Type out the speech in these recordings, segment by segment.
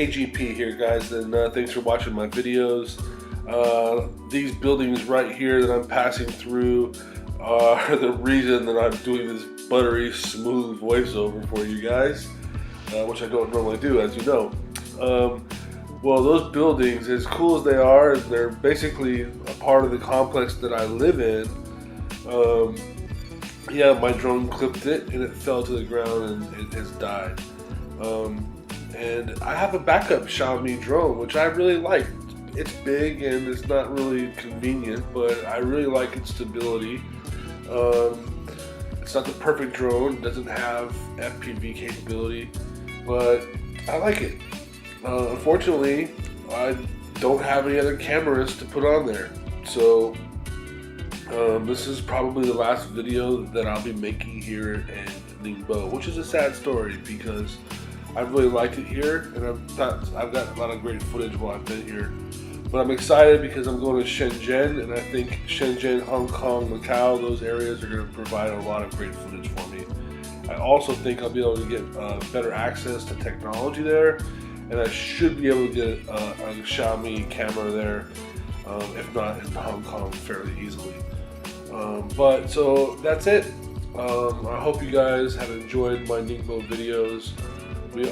AGP here, guys, and thanks for watching my videos. These buildings right here that I'm passing through are the reason that I'm doing this buttery smooth voiceover for you guys, which I don't normally do, as you know. Well, those buildings, as cool as they are, they're basically a part of the complex that I live in. Yeah, my drone clipped it and it fell to the ground and it has died. And I have a backup Xiaomi drone, which I really like. It's big and it's not really convenient, but I really like its stability. It's not the perfect drone, it doesn't have FPV capability, but I like it. Unfortunately, I don't have any other cameras to put on there, so this is probably the last video that I'll be making here in Ningbo, which is a sad story because I really liked it here, and I've got a lot of great footage while I've been here. But I'm excited because I'm going to Shenzhen, and I think Shenzhen, Hong Kong, Macau, those areas are going to provide a lot of great footage for me. I also think I'll be able to get better access to technology there, and I should be able to get a Xiaomi camera there, if not in Hong Kong, fairly easily. But so that's it. I hope you guys have enjoyed my Ningbo videos.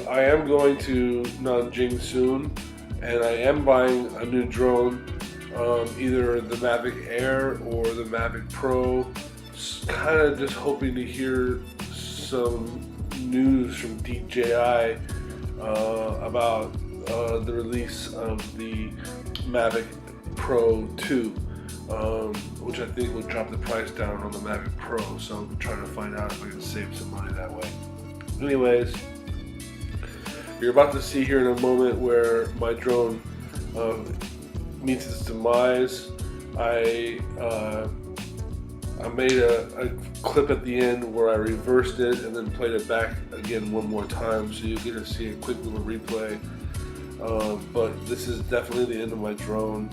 I am going to Nanjing soon, and I am buying a new drone, either the Mavic Air or the Mavic Pro. Kind of just hoping to hear some news from DJI about the release of the Mavic Pro 2, which I think will drop the price down on the Mavic Pro, so I'm trying to find out if I can save some money that way. Anyways, you're about to see here in a moment where my drone meets its demise. I made a clip at the end where I reversed it and then played it back again one more time, so you get to see a quick little replay. But this is definitely the end of my drone.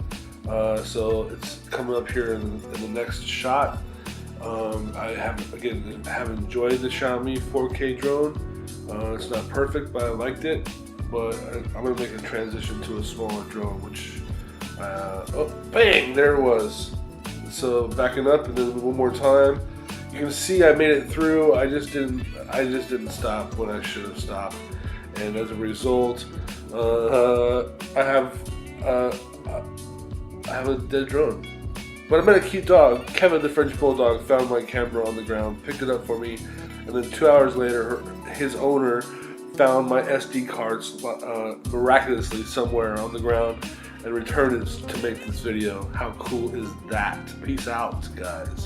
So it's coming up here in the next shot. I have enjoyed the Xiaomi 4K drone. It's not perfect, but I liked it. But I'm gonna make a transition to a smaller drone, which oh, bang! There it was. So backing up and then one more time. You can see I made it through. I just didn't stop when I should have stopped, and as a result, I have a dead drone. But I met a cute dog. Kevin, the French Bulldog, found my camera on the ground, picked it up for me, and then 2 hours later, his owner found my SD cards miraculously somewhere on the ground and returned it to make this video. How cool is that? Peace out, guys.